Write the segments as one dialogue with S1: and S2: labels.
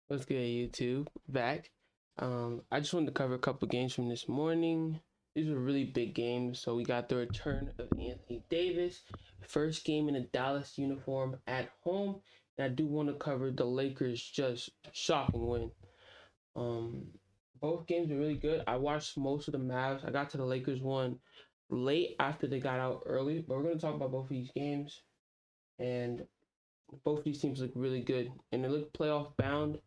S1: What's good, YouTube? Back. I just wanted to cover a couple games from this morning. These were really big games. So we got the return of Anthony Davis, first game in a Dallas uniform at home. And I do want to cover the Lakers' just shocking win. Um, both games were really good. I watched most of the Mavs. I got to the Lakers one late after they got out early, but we're gonna talk about both of these games. And both of these teams look really good, and they look playoff bound.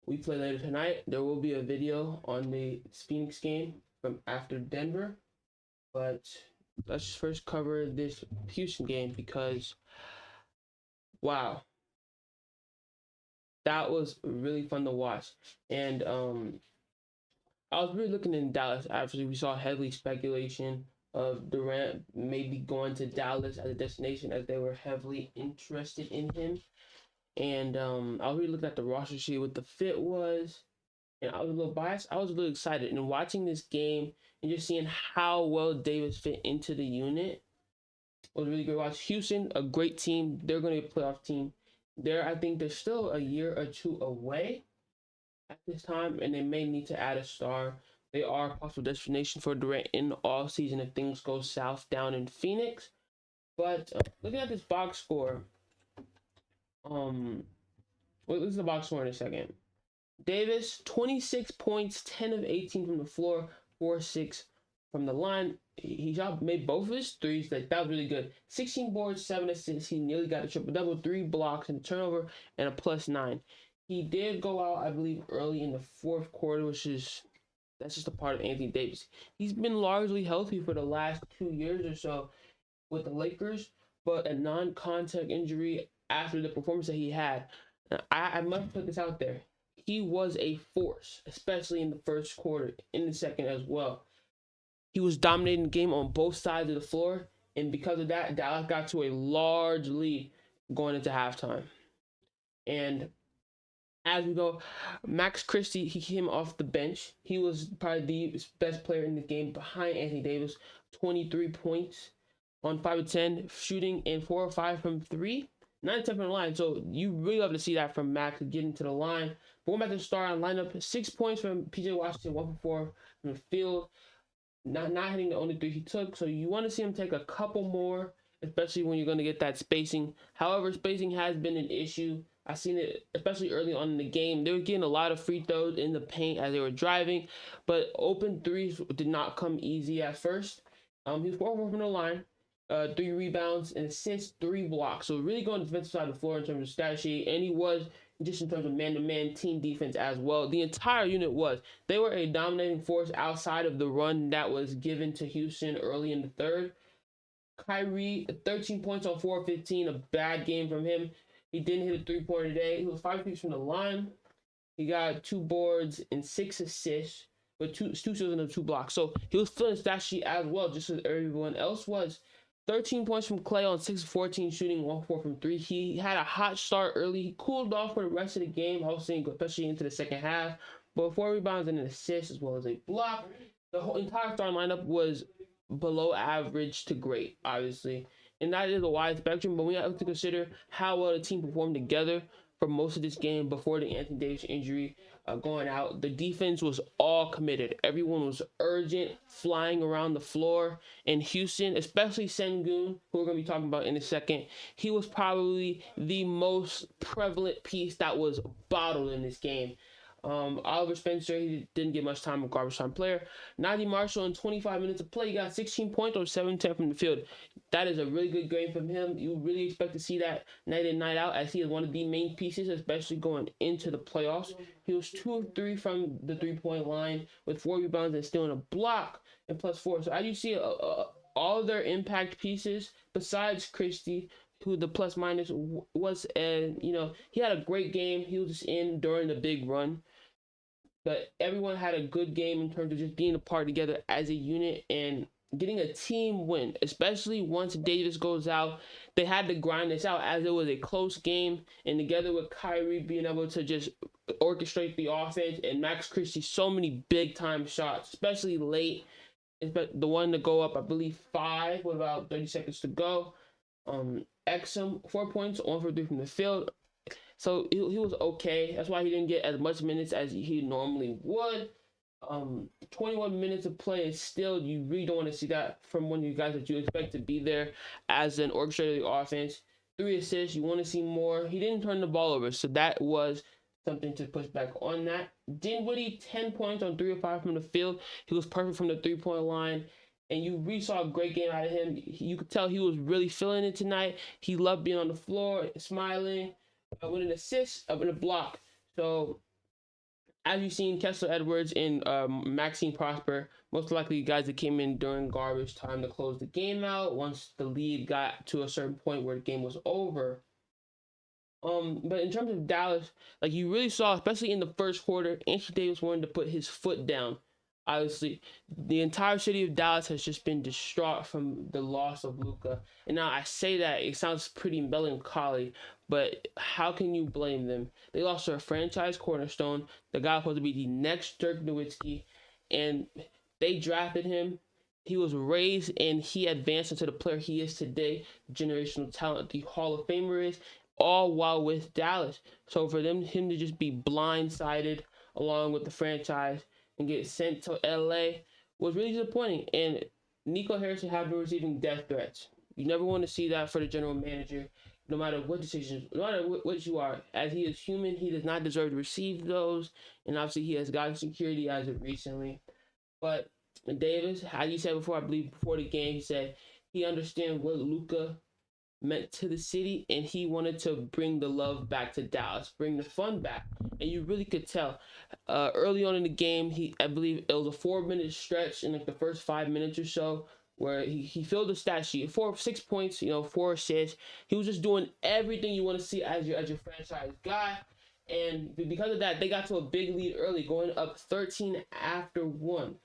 S1: We play later tonight. There will be a video on the Phoenix game from after Denver, but let's just first cover this Houston game because wow, that was really fun to watch. And I was really looking in Dallas. Actually, we saw heavily speculation of Durant maybe going to Dallas as a destination as they were heavily interested in him. And I was really looking at the roster sheet, what the fit was, and I was a little biased. I was really excited, and watching this game and just seeing how well Davis fit into the unit was really great. Watch Houston, a great team. They're going to be a playoff team. I think they're still a year or two away at this time, and they may need to add a star. They are a possible destination for Durant in the off season if things go south down in Phoenix. But looking at this box score, um, let's look at the box score in a second. Davis, 26 points, 10 of 18 from the floor, 4-6 from the line. He made both of his threes. That was really good. 16 boards, 7 assists. He nearly got a triple double, 3 blocks and a turnover, and a +9. He did go out, I believe, early in the fourth quarter, that's just a part of Anthony Davis. He's been largely healthy for the last 2 years or so with the Lakers, but a non-contact injury after the performance that he had. I must put this out there. He was a force, especially in the first quarter, in the second as well. He was dominating the game on both sides of the floor, and because of that, Dallas got to a large lead going into halftime. And as we go, Max Christie, he came off the bench. He was probably the best player in the game behind Anthony Davis. 23 points on 5 of 10, shooting and 4 or 5 from 3. 9 10 from the line. So you really love to see that from Max getting to the line. But going back to the starting lineup, 6 points from PJ Washington, 1 for 4 from the field. Not hitting the only 3 he took. So you want to see him take a couple more, especially when you're going to get that spacing. However, spacing has been an issue. I've seen it, especially early on in the game. They were getting a lot of free throws in the paint as they were driving, but open threes did not come easy at first. He was 4 from the line, 3 rebounds, and assists, 3 blocks. So really going defensive side of the floor in terms of stat sheet, and he was just in terms of man-to-man team defense as well. The entire unit was. They were a dominating force outside of the run that was given to Houston early in the third. Kyrie, 13 points on 4 of 15, a bad game from him. He didn't hit a 3-pointer today. He was 5 feet from the line. He got 2 boards and 6 assists, with two steals and 2 blocks. So he was filling stat sheet as well, just as everyone else was. 13 points from Clay on 6 of 14, shooting 1-4 from 3. He had a hot start early. He cooled off for the rest of the game, I was saying, especially into the second half. But 4 rebounds and an assist as well as a block. The whole entire starting lineup was below average to great, obviously. And that is a wide spectrum, but we have to consider how well the team performed together for most of this game before the Anthony Davis injury going out. The defense was all committed. Everyone was urgent, flying around the floor. And Houston, especially Sengun, who we're going to be talking about in a second, he was probably the most prevalent piece that was bottled in this game. Oliver Spencer, he didn't get much time, a garbage time player. Najee Marshall, in 25 minutes of play, he got 16 points or 7-10 from the field. That is a really good game from him. You really expect to see that night in, night out, as he is one of the main pieces, especially going into the playoffs. He was 2 of 3 from the 3-point line with 4 rebounds and stealing a block and +4. So as you see, all their impact pieces, besides Christie, who the plus minus was, and he had a great game. He was just in during the big run, but everyone had a good game in terms of just being a part together as a unit and getting a team win, especially once Davis goes out. They had to grind this out as it was a close game, and together with Kyrie being able to just orchestrate the offense and Max Christie so many big time shots, especially late. The one to go up, I believe 5 with about 30 seconds to go. Exum, 4 points, 1 for 3 from the field. So he was okay. That's why he didn't get as much minutes as he normally would. 21 minutes of play is still, you really don't want to see that from one of you guys that you expect to be there as an orchestrator of the offense. 3 assists, you want to see more. He didn't turn the ball over, so that was something to push back on that. Dinwiddie, 10 points on 3 of 5 from the field. He was perfect from the 3-point line, and you really saw a great game out of him. You could tell he was really feeling it tonight. He loved being on the floor, smiling, with an assist, with a block. So as you've seen, Kessler Edwards and Maxine Prosper, most likely guys that came in during garbage time to close the game out once the lead got to a certain point where the game was over. But in terms of Dallas, like you really saw, especially in the first quarter, Anthony Davis wanted to put his foot down. Obviously, the entire city of Dallas has just been distraught from the loss of Luka. And now I say that it sounds pretty melancholy, but how can you blame them? They lost their franchise cornerstone, the guy supposed to be the next Dirk Nowitzki, and they drafted him. He was raised and he advanced into the player he is today, generational talent, the Hall of Famer is, all while with Dallas. So for him to just be blindsided along with the franchise and get sent to LA was really disappointing. And Nico Harrison have been receiving death threats. You never want to see that for the general manager, no matter what decisions, no matter what you are. As he is human, he does not deserve to receive those. And obviously, he has gotten security as of recently. But Davis, as you said before, I believe before the game, he said he understands what Luka meant to the city, and he wanted to bring the love back to Dallas, bring the fun back. And you really could tell early on in the game, I believe it was a 4-minute stretch in like the first 5 minutes or so where he filled the stat sheet, 6 points, 4 assists. He was just doing everything you want to see as your franchise guy. And because of that, they got to a big lead early, going up 13 after 1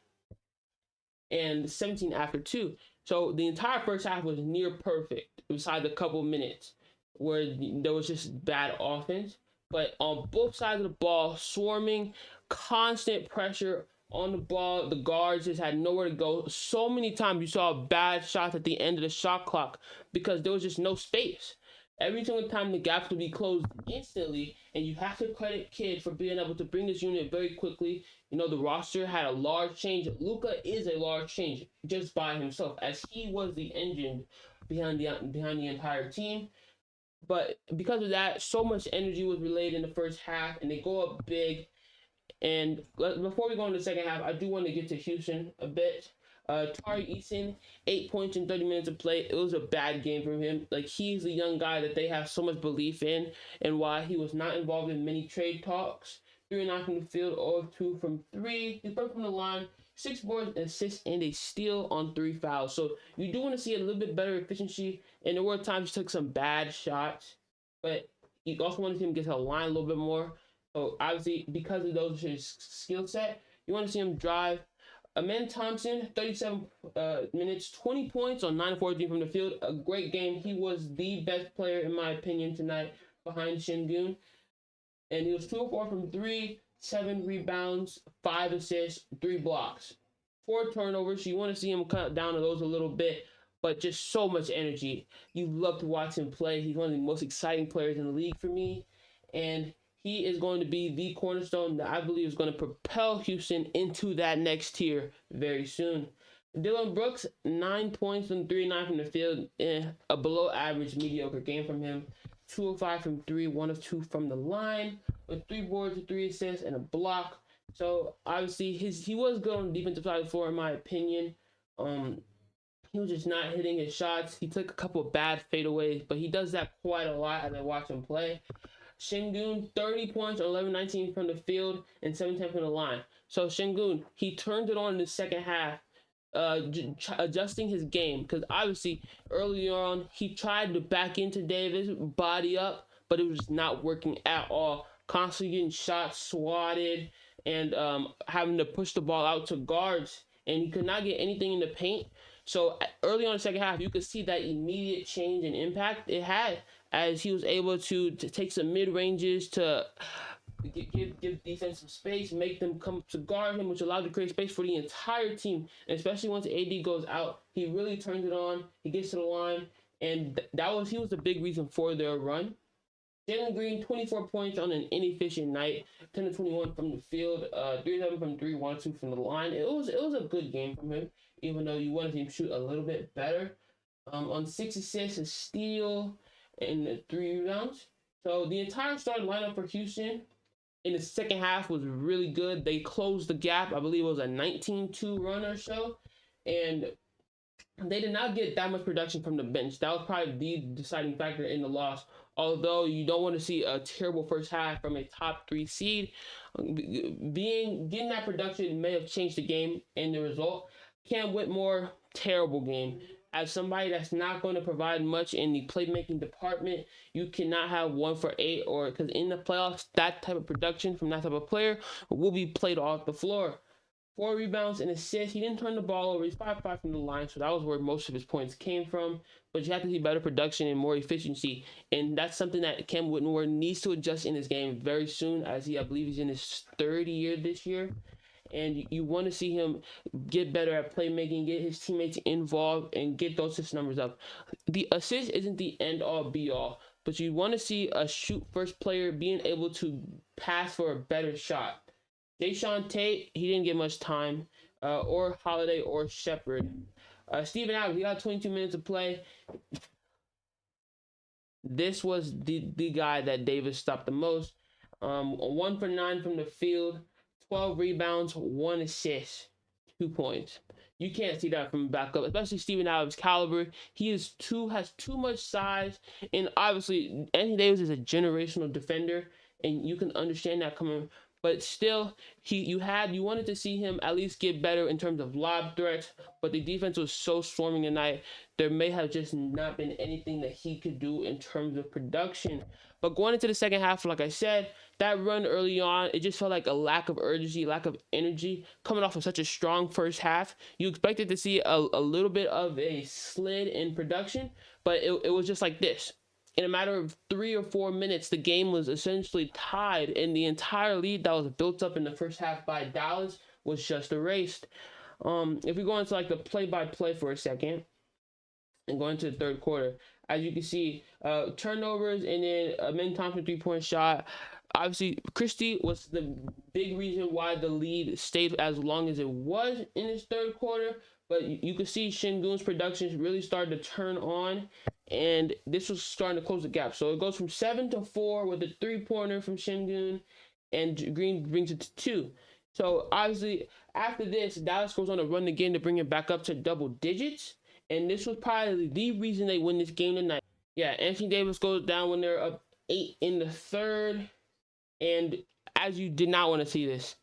S1: and 17 after 2. So the entire first half was near perfect, besides a couple minutes where there was just bad offense. But on both sides of the ball, swarming, constant pressure on the ball. The guards just had nowhere to go. So many times you saw bad shots at the end of the shot clock because there was just no space. Every single time the gaps would be closed instantly, and you have to credit Kidd for being able to bring this unit very quickly. The roster had a large change. Luka is a large change just by himself, as he was the engine behind the entire team. But because of that, so much energy was relayed in the first half, and they go up big. And before we go into the second half, I do want to get to Houston a bit. Tari Eason, 8 points in 30 minutes of play. It was a bad game for him. Like, he's the young guy that they have so much belief in, and why he was not involved in many trade talks. 3-9 from the field, 0-2 from 3. He's broke from the line, 6 boards, an assist, and a steal on 3 fouls. So you do want to see a little bit better efficiency. And there were times he took some bad shots, but you also want to see him get to the line a little bit more. So obviously, because of those his skill set, you want to see him drive. Amen Thompson, 37 minutes, 20 points on 9-14 from the field. A great game. He was the best player, in my opinion, tonight behind Şengün. And he was 2-4 from 3, 7 rebounds, 5 assists, 3 blocks, 4 turnovers. So you want to see him cut down to those a little bit, but just so much energy. You love to watch him play. He's one of the most exciting players in the league for me. And he is going to be the cornerstone that I believe is going to propel Houston into that next tier very soon. Dillon Brooks, 9 points and 3-9 from the field. A below average, mediocre game from him. 2 of 5 from 3, 1 of 2 from the line, with 3 boards, 3 assists, and a block. So obviously he was good on the defensive side of the floor, in my opinion. He was just not hitting his shots. He took a couple of bad fadeaways, but he does that quite a lot as I watch him play. Şengün, 30 points on 11-19 from the field and 7-10 from the line. So Şengün, he turned it on in the second half, adjusting his game, because obviously early on he tried to back into Davis, body up, but it was not working at all. Constantly getting shots swatted and having to push the ball out to guards, and he could not get anything in the paint. So early on in the second half, you could see that immediate change and impact it had, as he was able to take some mid-ranges to give defense some space, make them come to guard him, which allowed to create space for the entire team. And especially once AD goes out, he really turns it on. He gets to the line, and he was the big reason for their run. Jalen Green, 24 points on an inefficient night, 10 to 21 from the field, 3-7 from 3, 1-2 from the line. It was a good game from him, even though you wanted him to shoot a little bit better. On 6 assists, a steal, and 3 rebounds. So the entire starting lineup for Houston in the second half was really good. They closed the gap. I believe it was a 19-2 run or so. And they did not get that much production from the bench. That was probably the deciding factor in the loss. Although you don't want to see a terrible first half from a top 3 seed, getting that production may have changed the game and the result. Cam Whitmore, terrible game. As somebody that's not going to provide much in the playmaking department, you cannot have 1 for 8, or because in the playoffs, that type of production from that type of player will be played off the floor. 4 rebounds and assists. He didn't turn the ball over. He's 5-5 from the line, so that was where most of his points came from. But you have to see better production and more efficiency, and that's something that Cam Whitmore needs to adjust in his game very soon, as I believe he's in his 3rd year this year. And you want to see him get better at playmaking, get his teammates involved, and get those assist numbers up. The assist isn't the end-all, be-all, but you want to see a shoot-first player being able to pass for a better shot. Jayshawn Tate, he didn't get much time, or Holiday or Shepard. Steven Adams, he got 22 minutes of play. This was the guy that Davis stopped the most. 1 for 9 from the field, 12 rebounds, 1 assist, 2 points. You can't see that from backup, especially Steven Adams' caliber. He has too much size, and obviously Anthony Davis is a generational defender, and you can understand that coming. But still, you wanted to see him at least get better in terms of lob threats, but the defense was so swarming tonight, there may have just not been anything that he could do in terms of production. But going into the second half, like I said, that run early on, it just felt like a lack of urgency, lack of energy. Coming off of such a strong first half, you expected to see a little bit of a slid in production, but it was just like this. In a matter of 3 or 4 minutes, the game was essentially tied, and the entire lead that was built up in the first half by Dallas was just erased. If we go into like the play-by-play for a second and go into the third quarter, as you can see, turnovers and then Amen Thompson 3-point shot. Obviously, Christie was the big reason why the lead stayed as long as it was in this third quarter. But you could see Şengün's production really started to turn on, and this was starting to close the gap. So it goes from 7-4 with a 3-pointer from Şengün, and Green brings it to 2. So obviously, after this, Dallas goes on to run the game to bring it back up to double digits, and this was probably the reason they win this game tonight. Yeah, Anthony Davis goes down when they're up 8 in the third, and as you did not want to see this.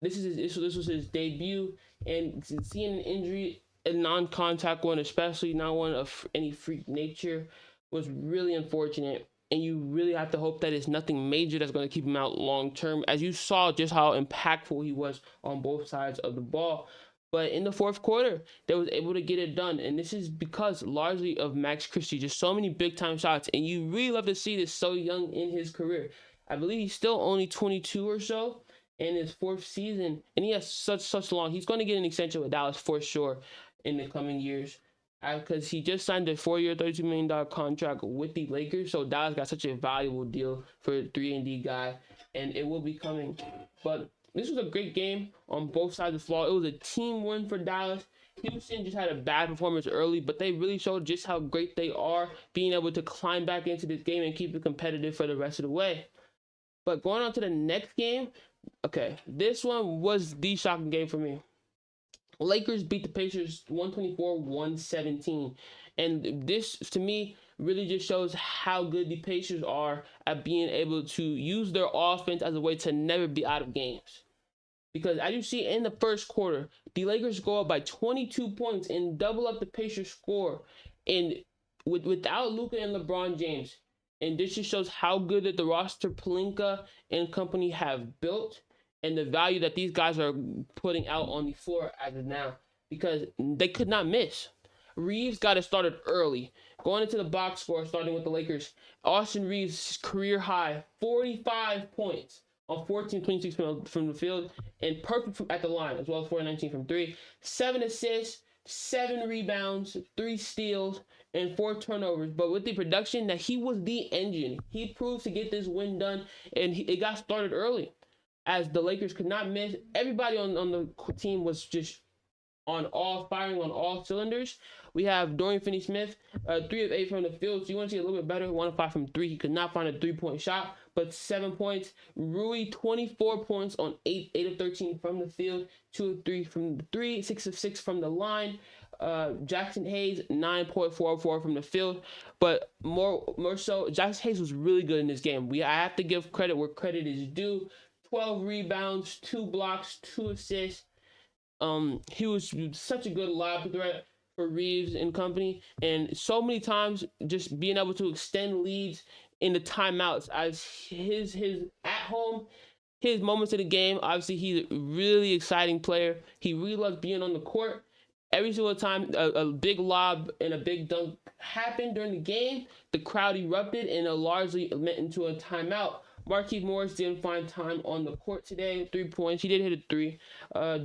S1: This was his debut, and seeing an injury, a non-contact one, especially not one of any freak nature, was really unfortunate. And you really have to hope that it's nothing major that's going to keep him out long term, as you saw just how impactful he was on both sides of the ball. But in the fourth quarter, they was able to get it done, and this is because largely of Max Christie, just so many big-time shots, and you really love to see this so young in his career. I believe he's still only 22 or so in his 4th season, and he has such long. He's going to get an extension with Dallas for sure in the coming years, because he just signed a 4-year, $32 million contract with the Lakers. So Dallas got such a valuable deal for a 3-and-D guy, and it will be coming. But this was a great game on both sides of the floor. It was a team win for Dallas. Houston just had a bad performance early, but they really showed just how great they are, being able to climb back into this game and keep it competitive for the rest of the way. But going on to the next game, okay, this one was the shocking game for me. Lakers beat the Pacers 124-117. And this, to me, really just shows how good the Pacers are at being able to use their offense as a way to never be out of games. Because as you see in the first quarter, the Lakers go up by 22 points and double up the Pacers score. And without Luka and LeBron James. And this just shows how good that the roster Pelinka and company have built, and the value that these guys are putting out on the floor as of now, because they could not miss. Reeves got it started early. Going into the box score, starting with the Lakers, Austin Reeves' career high, 45 points on 14-26 from the field, and perfect at the line, as well as 4-19 from 3. 7 assists, 7 rebounds, 3 steals, and 4 turnovers. But with the production that he was the engine, he proved to get this win done, and it got started early, as the Lakers could not miss. Everybody on the team was just firing on all cylinders. We have Dorian Finney-Smith, 3 of 8 from the field. So you want to see a little bit better. 1 of 5 from 3. He could not find a 3-point shot, but 7 points. Rui, 24 points on 8 of 13 from the field. 2 of 3 from the 3. 6 of 6 from the line. Jackson Hayes, 9.44 from the field. But more so, Jackson Hayes was really good in this game. I have to give credit where credit is due. 12 rebounds, 2 blocks, 2 assists. He was such a good lob threat for Reeves and company, and so many times just being able to extend leads in the timeouts. As his at home, his moments of the game, obviously he's a really exciting player. He really loves being on the court. Every single time a big lob and a big dunk happened during the game, the crowd erupted, and it largely went into a timeout. Markieff Morris didn't find time on the court today. 3 points. He did hit a 3.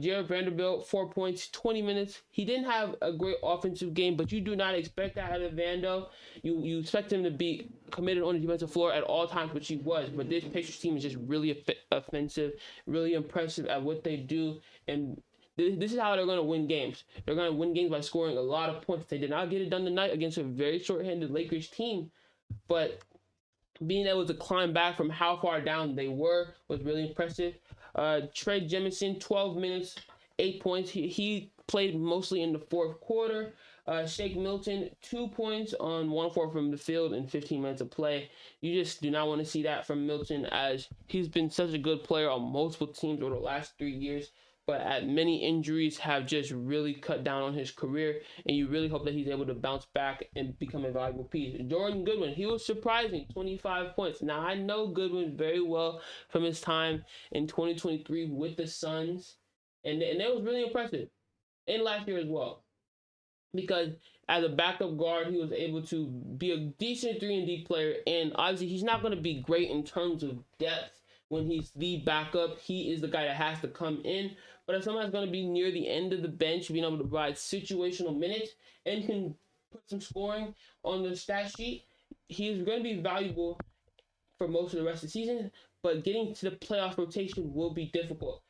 S1: Jared Vanderbilt, 4 points, 20 minutes. He didn't have a great offensive game, but you do not expect that out of Vando. You expect him to be committed on the defensive floor at all times, which he was. But this Pacers team is just really offensive, really impressive at what they do. And this is how they're going to win games. They're going to win games by scoring a lot of points. They did not get it done tonight against a very short-handed Lakers team, but being able to climb back from how far down they were was really impressive. Trey Jemison, 12 minutes, 8 points. He played mostly in the fourth quarter. Shake Milton, 2 points on 1-4 from the field in 15 minutes of play. You just do not want to see that from Milton, as he's been such a good player on multiple teams over the last 3 years. But many injuries have just really cut down on his career, and you really hope that he's able to bounce back and become a valuable piece. Jordan Goodwin, he was surprising, 25 points. Now, I know Goodwin very well from his time in 2023 with the Suns, and that was really impressive, and last year as well, because as a backup guard, he was able to be a decent 3-and-D player, and obviously he's not going to be great in terms of depth. When he's the backup, he is the guy that has to come in. But if someone's going to be near the end of the bench, being able to provide situational minutes and can put some scoring on the stat sheet, he's going to be valuable for most of the rest of the season. But getting to the playoff rotation will be difficult.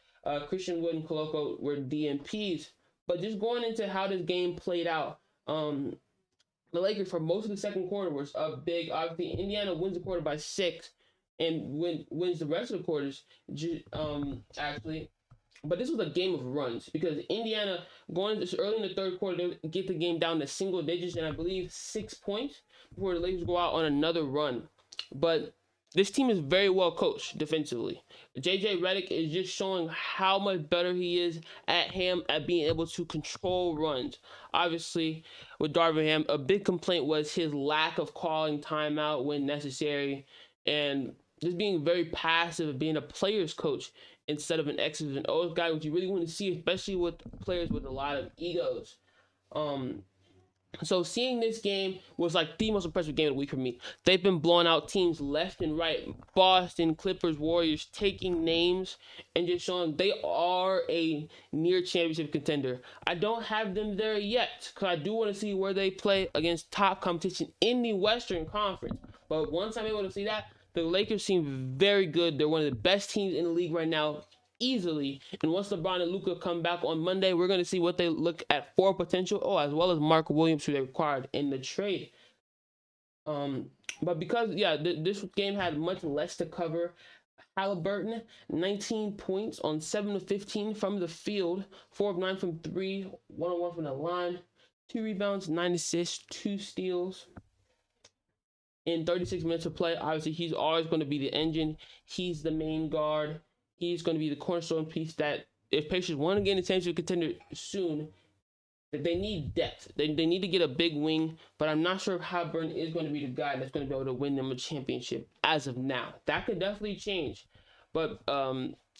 S1: Christian Wood and Koloko were DNPs. But just going into how this game played out, the Lakers for most of the second quarter was big. Obviously, Indiana wins the quarter by 6. And wins the rest of the quarters, actually. But this was a game of runs, because Indiana, going this early in the third quarter, they get the game down to single digits, and I believe 6 points before the Lakers go out on another run. But this team is very well coached defensively. JJ Redick is just showing how much better he is at being able to control runs. Obviously, with Darvin Ham, a big complaint was his lack of calling timeout when necessary, and just being very passive, being a player's coach instead of an X's and O's guy, which you really want to see, especially with players with a lot of egos. So seeing this game was like the most impressive game of the week for me. They've been blowing out teams left and right. Boston, Clippers, Warriors, taking names and just showing they are a near championship contender. I don't have them there yet, because I do want to see where they play against top competition in the Western Conference. But once I'm able to see that, the Lakers seem very good. They're one of the best teams in the league right now, easily. And once LeBron and Luka come back on Monday, we're going to see what they look at for potential. Oh, as well as Mark Williams, who they acquired in the trade. But because, this game had much less to cover. Halliburton, 19 points on 7 of 15 from the field, 4 of 9 from 3, 1 of 1 from the line, 2 rebounds, 9 assists, 2 steals. In 36 minutes of play, obviously, he's always going to be the engine. He's the main guard. He's going to be the cornerstone piece that, if Pacers want to get in the championship contender soon, that they need depth. They need to get a big wing, but I'm not sure if Halliburton is going to be the guy that's going to be able to win them a championship as of now. That could definitely change. But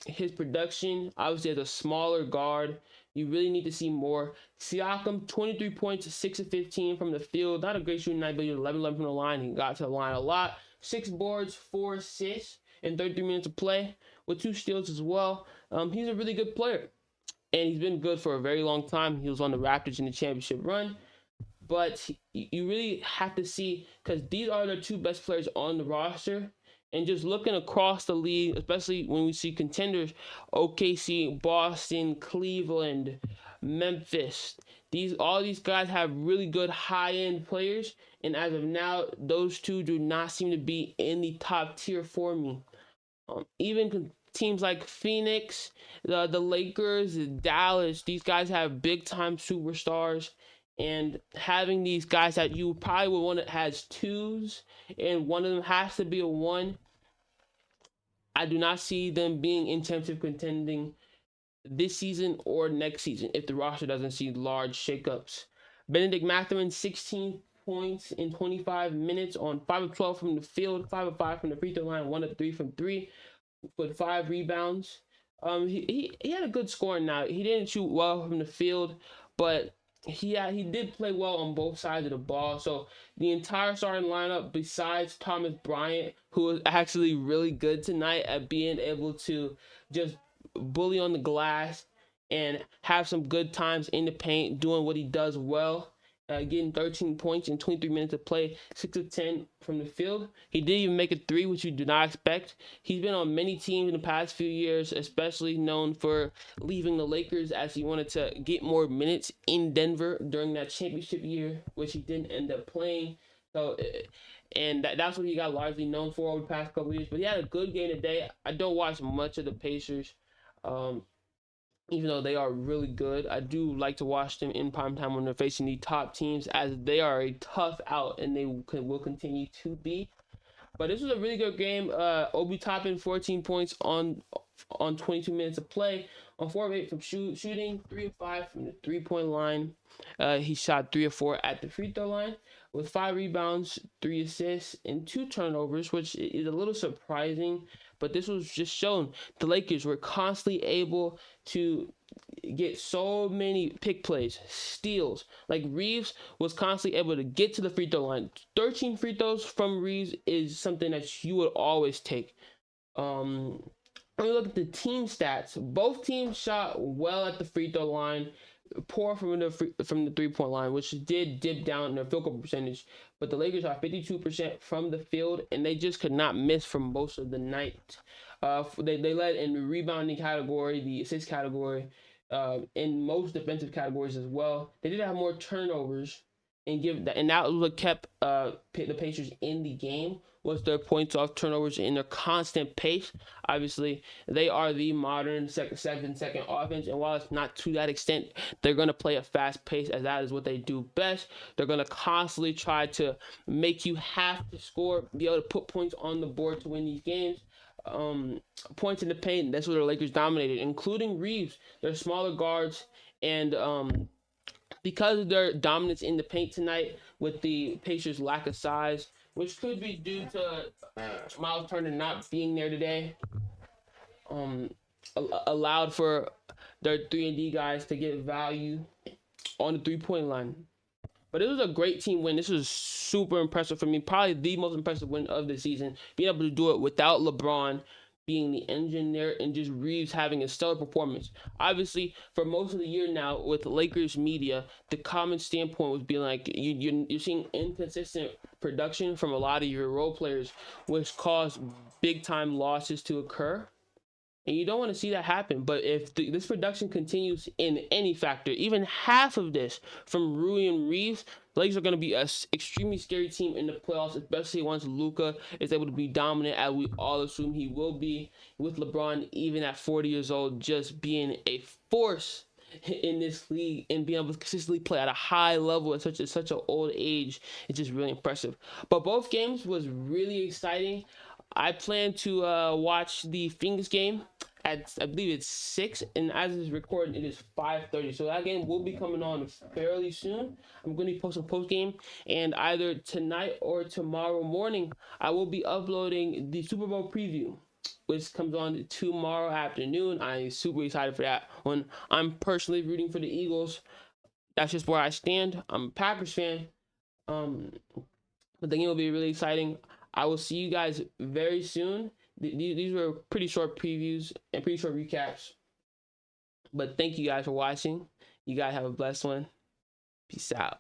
S1: his production, obviously, as a smaller guard, you really need to see more. Siakam, 23 points, 6 of 15 from the field. Not a great shooting night, but 11 from the line. He got to the line a lot. 6 boards, 4 assists in 33 minutes of play, with 2 steals as well. He's a really good player, and he's been good for a very long time. He was on the Raptors in the championship run. but you really have to see, because these are the two best players on the roster. And just looking across the league, especially when we see contenders, OKC, Boston, Cleveland, Memphis, all these guys have really good high end players, and as of now, those two do not seem to be in the top tier for me. Even teams like Phoenix, the Lakers, Dallas, these guys have big time superstars, and having these guys that you probably would want to has twos, and one of them has to be a one. I do not see them being intensive contending this season or next season if the roster doesn't see large shakeups. Benedict Mathurin, 16 points in 25 minutes on 5 of 12 from the field, 5 of 5 from the free throw line, 1 of 3 from 3, with 5 rebounds. He had a good scoring night. He didn't shoot well from the field, but he did play well on both sides of the ball. So the entire starting lineup, besides Thomas Bryant, who was actually really good tonight at being able to just bully on the glass and have some good times in the paint, doing what he does well. Getting 13 points in 23 minutes of play, 6 of 10 from the field. He didn't even make a 3, which you do not expect. He's been on many teams in the past few years, especially known for leaving the Lakers as he wanted to get more minutes in Denver during that championship year, which he didn't end up playing. So, and that's what he got largely known for over the past couple of years. But he had a good game today. I don't watch much of the Pacers. Even though they are really good, I do like to watch them in prime time when they're facing the top teams, as they are a tough out and they will continue to be. But this was a really good game. Obi Toppin, 14 points on 22 minutes of play, on 4 of 8 from shooting, 3 of 5 from the 3-point line. He shot 3 of 4 at the free throw line, with 5 rebounds, 3 assists, and 2 turnovers, which is a little surprising. But this was just shown the Lakers were constantly able to get so many pick plays, steals. Like Reeves was constantly able to get to the free throw line. 13 free throws from Reeves is something that you would always take. When we look at the team stats, both teams shot well at the free throw line, poor from the 3-point line, which did dip down in their field goal percentage. But the Lakers are 52% from the field, and they just could not miss from most of the night. They led in the rebounding category, the assist category, in most defensive categories as well. They did have more turnovers, and that was what kept the Pacers in the game, was their points off turnovers and their constant pace. Obviously, they are the modern second offense, and while it's not to that extent, they're going to play a fast pace, as that is what they do best. They're going to constantly try to make you have to score, be able to put points on the board to win these games. Points in the paint, that's where the Lakers dominated, including Reeves, their smaller guards, and because of their dominance in the paint tonight, with the Pacers' lack of size, which could be due to Miles Turner not being there today, allowed for their 3-and-D guys to get value on the 3-point line. But it was a great team win. This was super impressive for me. Probably the most impressive win of the season. Being able to do it without LeBron being the engine there, and just Reeves having a stellar performance. Obviously, for most of the year now, with Lakers media, the common standpoint was being like, you're seeing inconsistent production from a lot of your role players, which caused big time losses to occur. And you don't want to see that happen. But if this production continues in any factor, even half of this from Rui and Reeves, the Lakers are going to be an extremely scary team in the playoffs, especially once Luka is able to be dominant, as we all assume he will be, with LeBron, even at 40 years old, just being a force in this league and being able to consistently play at a high level at such an old age. It's just really impressive. But both games was really exciting. I plan to watch the Phoenix game at, I believe it's 6, and as it's recording, it is 5:30. So that game will be coming on fairly soon. I'm going to be posting post game, and either tonight or tomorrow morning, I will be uploading the Super Bowl preview, which comes on tomorrow afternoon. I'm super excited for that one. I'm personally rooting for the Eagles. That's just where I stand. I'm a Packers fan. But the game will be really exciting. I will see you guys very soon. These were pretty short previews and pretty short recaps. But thank you guys for watching. You guys have a blessed one. Peace out.